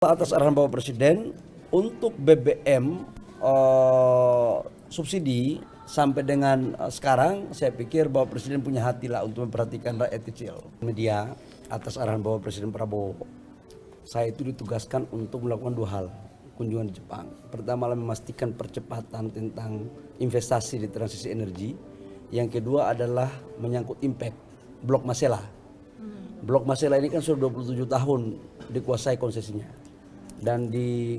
Atas arahan Bapak Presiden untuk BBM subsidi sampai dengan sekarang saya pikir Bapak Presiden punya hati lah untuk memperhatikan rakyat kecil. Media atas arahan Bapak Presiden Prabowo, saya itu ditugaskan untuk melakukan dua hal kunjungan di Jepang. Pertama adalah memastikan percepatan tentang investasi di transisi energi. Yang kedua adalah menyangkut impact Blok Masela. Blok Masela ini kan sudah 27 tahun dikuasai konsesinya. Dan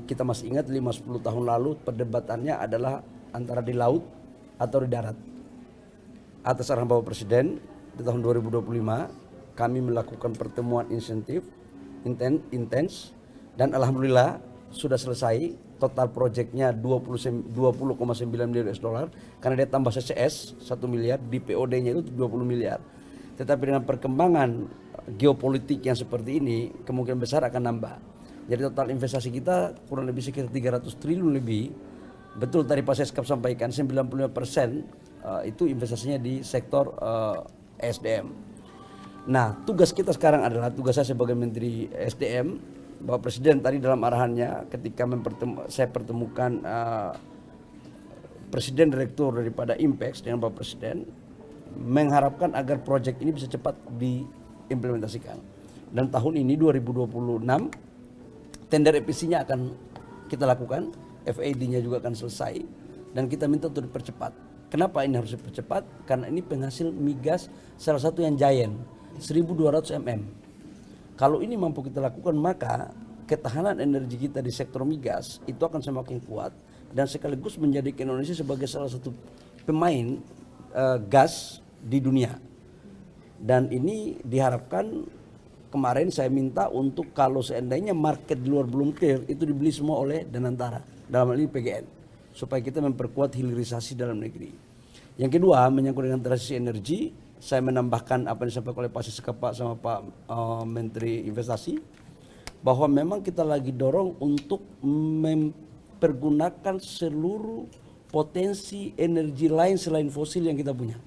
kita masih ingat 5-10 tahun lalu perdebatannya adalah antara di laut atau di darat. Atas arahan Bapak Presiden di tahun 2025 kami melakukan pertemuan insentif intens dan alhamdulillah sudah selesai. Total proyeknya 20,9 miliar US dollar karena dia tambah CCS 1 miliar, di POD-nya itu 20 miliar. Tetapi dengan perkembangan geopolitik yang seperti ini kemungkinan besar akan nambah. Jadi total investasi kita kurang lebih sekitar 300 triliun lebih. Betul tadi Pak Seskap sampaikan 95% itu investasinya di sektor SDM. Nah, tugas kita sekarang adalah, tugas saya sebagai Menteri SDM, Bapak Presiden tadi dalam arahannya ketika saya pertemukan Presiden Direktur daripada Impex dengan Bapak Presiden, mengharapkan agar proyek ini bisa cepat diimplementasikan. Dan tahun ini 2026 tender EPC-nya akan kita lakukan, FID-nya juga akan selesai, dan kita minta untuk dipercepat. Kenapa ini harus dipercepat? Karena ini penghasil migas salah satu yang giant, 1.200 mm. Kalau ini mampu kita lakukan, maka ketahanan energi kita di sektor migas itu akan semakin kuat dan sekaligus menjadikan Indonesia sebagai salah satu pemain gas di dunia. Dan ini diharapkan. Kemarin saya minta untuk kalau seandainya market di luar belum clear, itu dibeli semua oleh Danantara, dalam hal ini PGN, supaya kita memperkuat hilirisasi dalam negeri. Yang kedua, menyangkut dengan transisi energi, saya menambahkan apa yang disampaikan oleh Pak Seskap sama Pak Menteri Investasi, bahwa memang kita lagi dorong untuk mempergunakan seluruh potensi energi lain selain fosil yang kita punya.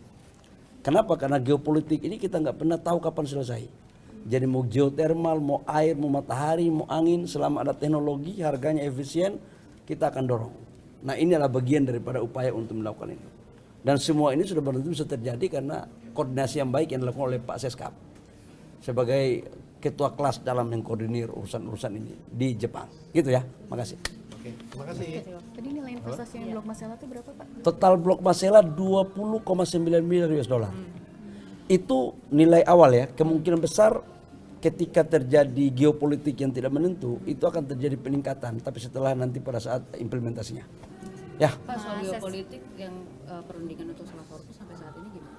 Kenapa? Karena geopolitik ini kita nggak pernah tahu kapan selesai. Jadi mau geotermal, mau air, mau matahari, mau angin, selama ada teknologi, harganya efisien, kita akan dorong. Nah, ini adalah bagian daripada upaya untuk melakukan itu. Dan semua ini sudah benar-benar bisa terjadi karena koordinasi yang baik yang dilakukan oleh Pak Seskap sebagai ketua kelas dalam mengkoordinir urusan-urusan ini di Jepang. Gitu ya, makasih. Oke, terima kasih. Tadi nilai investasi yang Blok Masela itu berapa, Pak? Total Blok Masela 20,9 miliar US dollar. Itu nilai awal ya, kemungkinan besar ketika terjadi geopolitik yang tidak menentu, itu akan terjadi peningkatan, tapi setelah nanti pada saat implementasinya. Ya. Pak, soal geopolitik yang perundingan untuk Selaforku sampai saat ini gimana?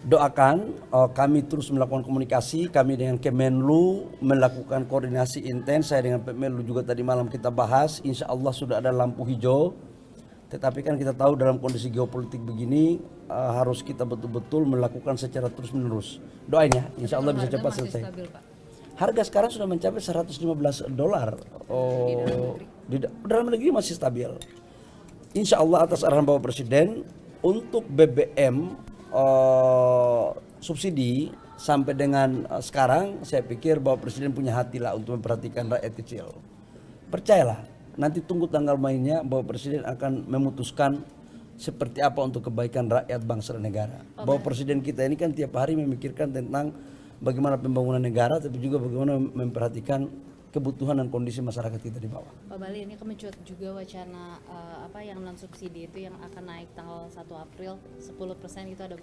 Doakan, kami terus melakukan komunikasi, kami dengan Kemenlu melakukan koordinasi intens, saya dengan Kemenlu juga tadi malam kita bahas, insya Allah sudah ada lampu hijau. Tetapi kan kita tahu dalam kondisi geopolitik begini harus kita betul-betul melakukan secara terus-menerus. Doain ya, insya Allah bisa cepat selesai. Stabil, Pak. Harga sekarang sudah mencapai $115. Di dalam negeri masih stabil. Insya Allah atas arahan Bapak Presiden untuk BBM subsidi sampai dengan sekarang, saya pikir Bapak Presiden punya hati lah untuk memperhatikan rakyat kecil. Percayalah. Nanti tunggu tanggal mainnya, Bapak Presiden akan memutuskan seperti apa untuk kebaikan rakyat bangsa dan negara. Bapak Presiden kita ini kan tiap hari memikirkan tentang bagaimana pembangunan negara, tapi juga bagaimana memperhatikan kebutuhan dan kondisi masyarakat kita di bawah. Pak Bali, ini kemencuat juga wacana yang non subsidi itu yang akan naik tanggal 1 April 10% itu ada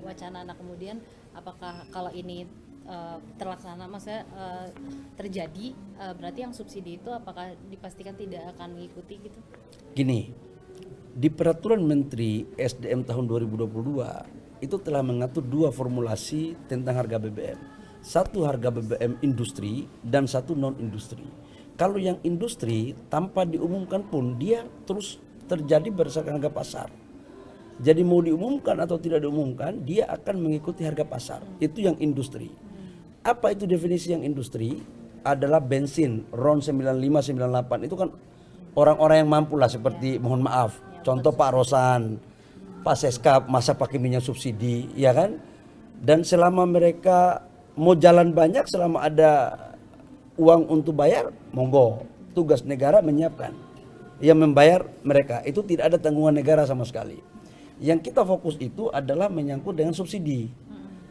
wacana. Nah, kemudian apakah kalau ini terlaksana, maksudnya terjadi, berarti yang subsidi itu apakah dipastikan tidak akan mengikuti gitu? Gini, di peraturan Menteri SDM tahun 2022 itu telah mengatur dua formulasi tentang harga BBM. Satu harga BBM industri dan satu non industri. Kalau yang industri tanpa diumumkan pun dia terus terjadi berdasarkan harga pasar. Jadi mau diumumkan atau tidak diumumkan, dia akan mengikuti harga pasar. Itu yang industri. Apa itu definisi yang industri? Adalah bensin RON 95, 98. Itu kan orang-orang yang mampu lah, seperti mohon maaf, contoh Pak Rosan, Pak Seskap, masa pakai minyak subsidi, ya kan? Dan selama mereka mau jalan banyak, selama ada uang untuk bayar, monggo. Tugas negara menyiapkan. Yang membayar mereka, itu tidak ada tanggungan negara sama sekali. Yang kita fokus itu adalah menyangkut dengan subsidi.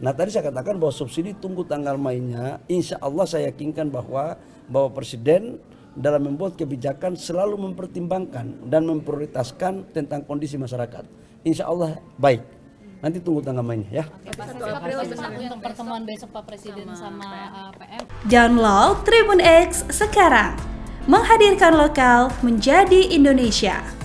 Nah tadi saya katakan bahwa subsidi tunggu tanggal mainnya. Insya Allah saya yakinkan bahwa Bapak Presiden dalam membuat kebijakan selalu mempertimbangkan dan memprioritaskan tentang kondisi masyarakat. Insya Allah baik. Nanti tunggu tanggal mainnya ya. Oke, Pak, untuk pertemuan besok Pak Presiden sama PM. Download Tribun X sekarang. Menghadirkan lokal menjadi Indonesia.